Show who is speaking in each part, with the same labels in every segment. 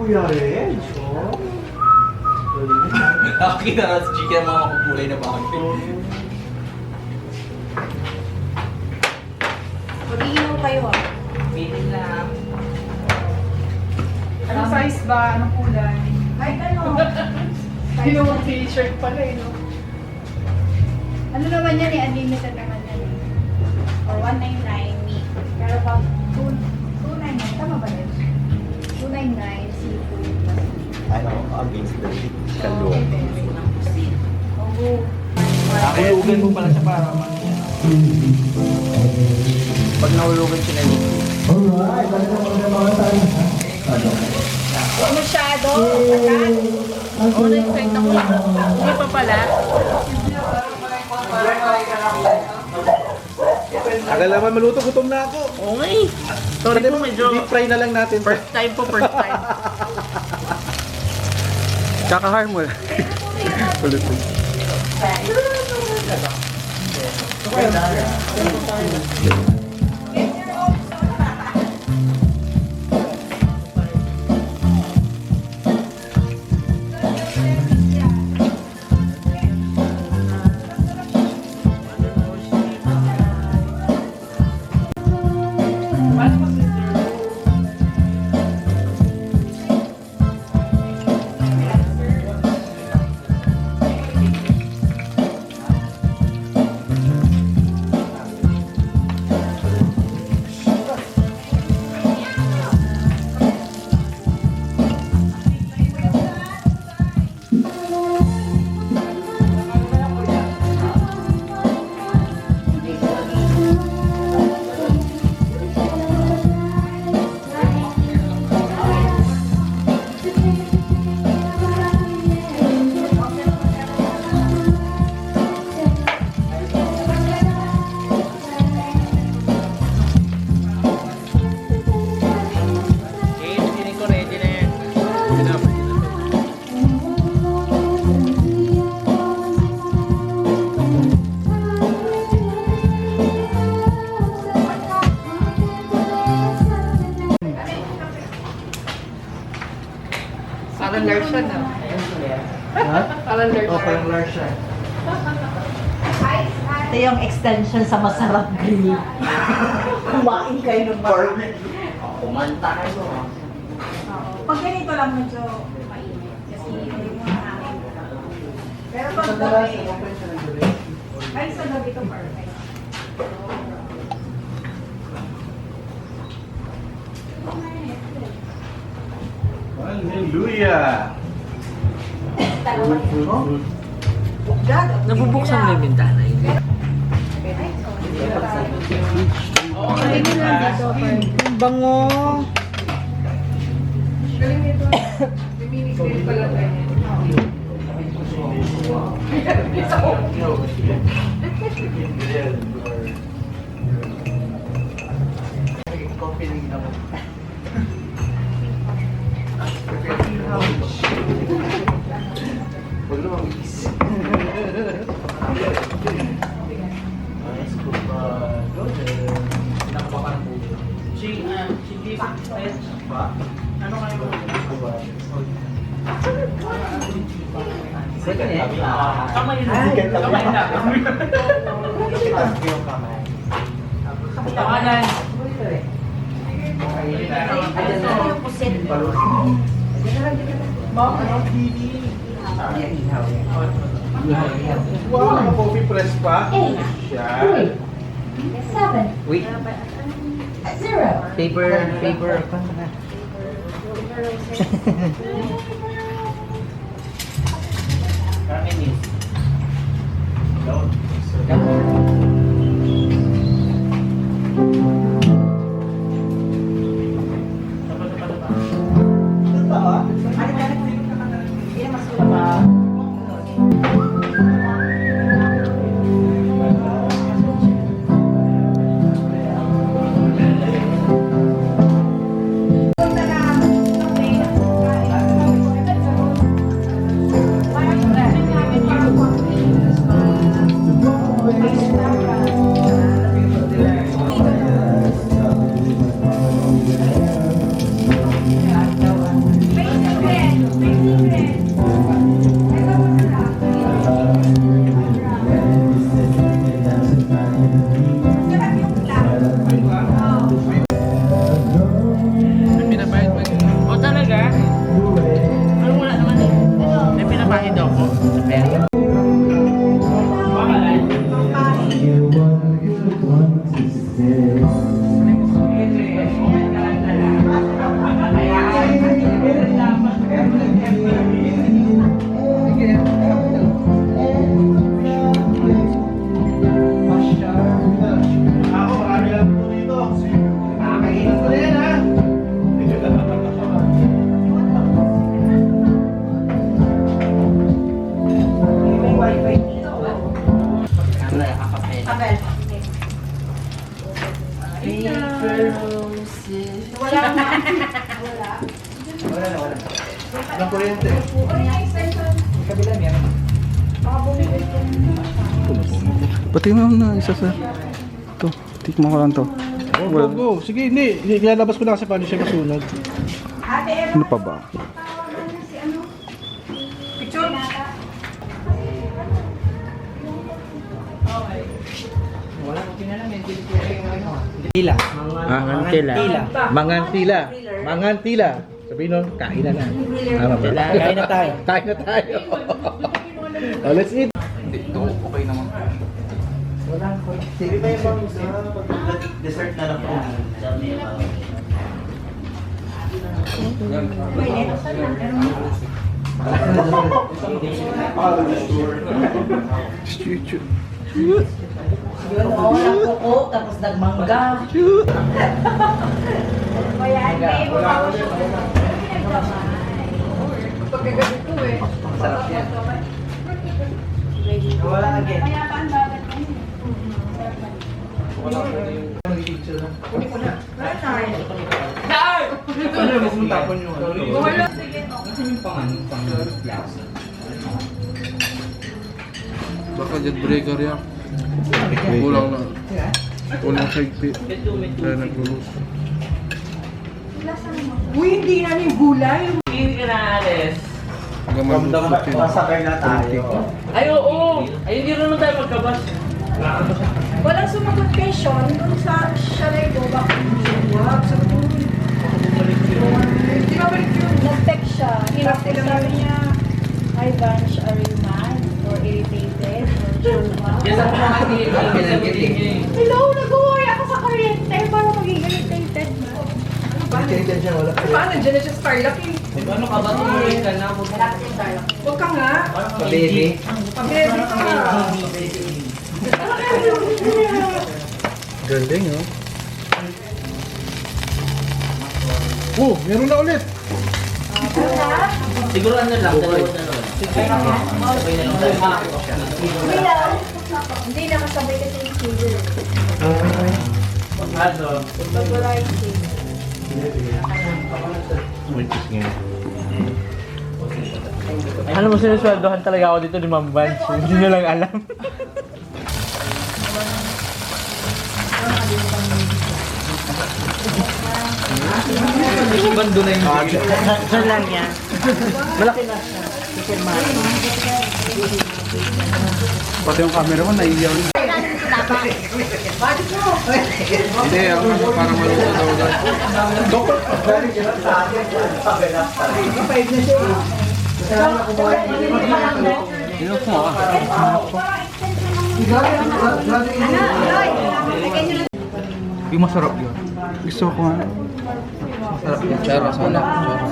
Speaker 1: Kuya Reg, oh.
Speaker 2: Nakakita na si Chika ng mga kulay na bagay.
Speaker 3: Mag-iinom kayo ah.
Speaker 2: Pili lang.
Speaker 4: Anong size ba? Anong kulay?
Speaker 3: Kahit ano.
Speaker 4: Ginawa t-shirt pala eh, no?
Speaker 3: Ano naman yan eh, unlimited naman yan eh. Or 199 meat. Pero pag 299, tama ba yun? 299 seafood plus meat.
Speaker 1: Ano, against the kalua.
Speaker 3: Oo.
Speaker 2: Nakulugan mo pala siya para pag nahulugan siya na yun.
Speaker 1: Alright,
Speaker 3: Huwag masyado. Agad.
Speaker 4: Oo, na-excite ako. Hindi pa pala.
Speaker 1: Tagal naman maluto, gutom na ako.
Speaker 4: Oo nga eh. Sorry po, medyo
Speaker 1: Deep fry na lang natin.
Speaker 4: first time po, first time.
Speaker 1: Kakahar mo lang. Ulit.
Speaker 2: Okay, feeling ko ready na yan.
Speaker 4: Parang large siya na.
Speaker 1: Ha?
Speaker 4: Parang large
Speaker 1: Oh,
Speaker 4: siya.
Speaker 1: parang large siya.
Speaker 5: Ito yung extension sa masarap grill. Kumain kayo ng masarap.
Speaker 2: Kumanta kayo.
Speaker 3: Pag ganito lang medyo mainit. Kasi yung mga namin. Pero pag gabi, ay sa gabi to perfect.
Speaker 1: Hallelujah!
Speaker 4: Nabubuksan mo yung bintana yun.
Speaker 5: Ang bango.
Speaker 4: Galing nito. Mini grill pala ganyan.
Speaker 1: Huwag naman isip. Ayos ko ba? Go there.
Speaker 2: Nakapaka ng puso. Sige, ba? Ano kayo?
Speaker 1: Second tabi.
Speaker 2: Kamay na.
Speaker 1: Second tabi.
Speaker 2: Kamay na.
Speaker 1: Tabi yung kamay.
Speaker 2: Tawanan.
Speaker 3: Ano yung pusit?
Speaker 1: Ma'am, ano TV? Wow, naka-coffee press pa. Siya.
Speaker 5: 7.
Speaker 2: Wait.
Speaker 5: 0.
Speaker 2: Paper. Kami
Speaker 3: Abel. Wala na. Wala.
Speaker 1: Wala. Walang kuryente.
Speaker 3: Ano yung extension?
Speaker 2: Kabila niya.
Speaker 3: Baka bumibig yung
Speaker 6: Pati mo na isa sa... Ito, tikman ko lang to.
Speaker 1: Go. Sige, hindi. Ilalabas ko na kasi paano siya masunog.
Speaker 3: Ate Eva.
Speaker 6: Ano pa ba?
Speaker 3: Tawagan na si ano?
Speaker 4: Picture.
Speaker 2: Wala ko kinalan. Hindi ko ano. Tila.
Speaker 1: Mangantila. Mangantila. Sabihin nun, kain na. Tama ba?
Speaker 2: Kain na tayo.
Speaker 1: Kain na tayo. Oh, let's eat.
Speaker 6: Okay naman.
Speaker 1: Sige ba yung dessert na lang po?
Speaker 5: Oo, nagkuko, tapos nagmangga.
Speaker 3: Kaya, hindi mo pa siya.
Speaker 4: Pagkagabi ko eh.
Speaker 2: Sarap yan.
Speaker 1: Wala again.
Speaker 3: Kaya pa ang dagat mo.
Speaker 2: Wala ko na yung picture na.
Speaker 4: Kunin ko na. Wala tayo.
Speaker 1: Ano yung mas tapon yung ano?
Speaker 4: Wala.
Speaker 2: Kasi yung pang glass.
Speaker 6: Baka jet breaker yan. Kulang na. Kulang sa higpit. Kaya nag-lose.
Speaker 4: Uy, hindi na yung gulay.
Speaker 2: Hindi ka naalis.
Speaker 6: Hanggang mag-lose.
Speaker 1: Masakay na tayo.
Speaker 2: Ay, oo. Ay, hindi rin naman tayo magkabas.
Speaker 3: Walang sumagot kay Sean dun sa Shalego. Bakit
Speaker 4: Wag, sa tuloy. Hindi ka balik yun.
Speaker 3: nag-text siya? Tapos sabi niya, hi Vansh, are you mad? Or irritated? Or chuma?
Speaker 2: Yes, ako mga hindi.
Speaker 3: Hello, nag-uwi ako sa kuryente. Parang maging irritated na.
Speaker 1: Irritated siya, wala.
Speaker 4: Paano? Diyan na siya Starlock eh.
Speaker 2: Ano ka ba? Tumuloy ka na.
Speaker 4: Huwag ka nga.
Speaker 2: Baby.
Speaker 4: Pag-ready ka.
Speaker 1: Galing, oh. Oh, meron na ulit.
Speaker 2: Siguro ano lang. Sabay na lang tayo.
Speaker 3: Hindi lang. Hindi nakasabay kasi yung cable.
Speaker 2: Ano?
Speaker 3: Pag wala yung cable.
Speaker 2: Alam mo, sinusweldohan talaga ako dito ni Ma'am Vance. Hindi nyo lang alam. Bando na yung saan lang yan? Malaki na.
Speaker 6: Pati yung camera mo, naiiyaw rin. Hindi, parang maluto daw dahil. Inog mo ah. Yung masarap yun. Gusto ko nga. Masarap yun. Chara, sana. Chara.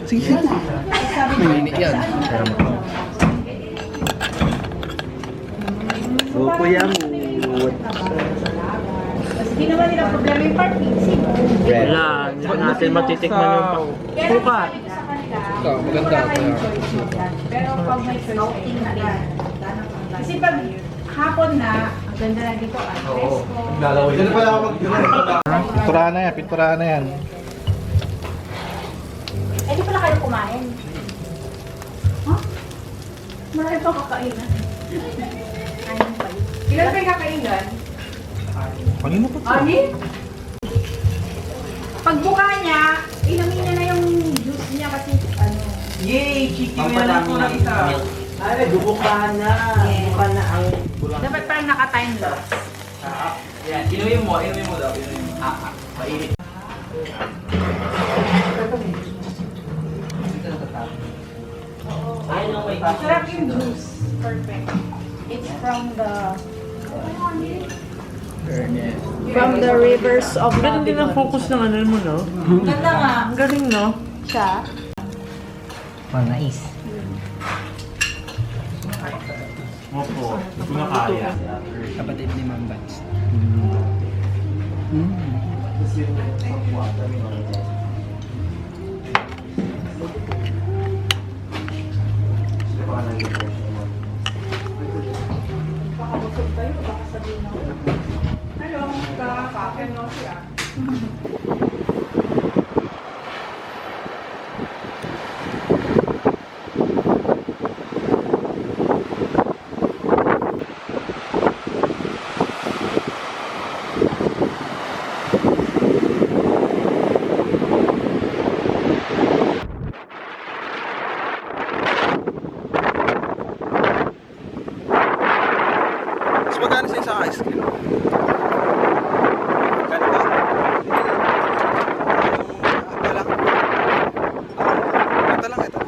Speaker 6: Sige. Mainit yan. Chara mo.
Speaker 1: Kuya mo.
Speaker 3: Hindi naman nila problema yung part mixing.
Speaker 2: Wala, hindi natin matitikman yung suka.
Speaker 6: Ikaw, maganda.
Speaker 3: Pero pag may choice kayo, kasi pag hapon na, ang ganda na dito, fresco.
Speaker 1: Diyan pala ako Pinturahan na yan, pinturahan na yan.
Speaker 3: Eh, di pala kayo kumain. Huh? Marami pa kakainan. Kain pa yun.
Speaker 4: Ilan kayo kakainan?
Speaker 1: Kanino pa ito?
Speaker 4: Ani?
Speaker 3: Pagbuka niya, inamin niya na yung juice niya kasi ano.
Speaker 2: Yay! Chiki mo na po ng isa.
Speaker 1: Ay, dubukahan na. Dubukahan na ang
Speaker 3: Dapat parang naka-time lapse.
Speaker 2: Yan, inumin mo daw. Inumin mo. Mainit. Ayun ang may
Speaker 3: Sarap yung juice. Perfect. It's from the rivers of
Speaker 2: Ganun din ang focus ng ano mo, no?
Speaker 3: Ganda nga.
Speaker 2: Ang galing, no?
Speaker 3: Siya.
Speaker 5: Panais.
Speaker 2: Opo, hindi na kaya.
Speaker 6: Kapatid ni Ma'am Vance.
Speaker 3: Baka busog kayo, baka sabihin ako.
Speaker 6: Mas magkano sa isang ice cream? Ganito? Ito lang? Ito lang ito.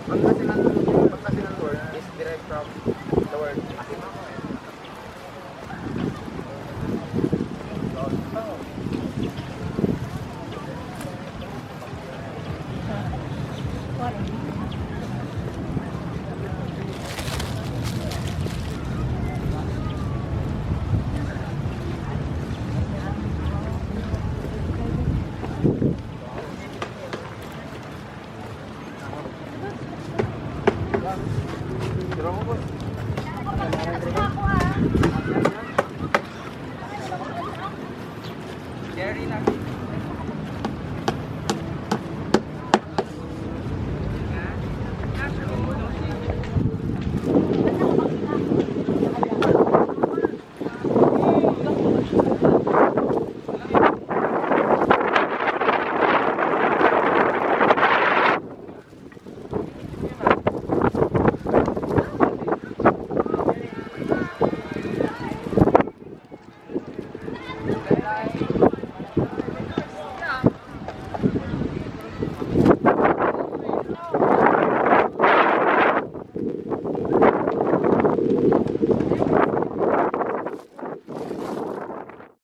Speaker 6: Pangasinan is derived from the word Asimako. Tira mo, boss.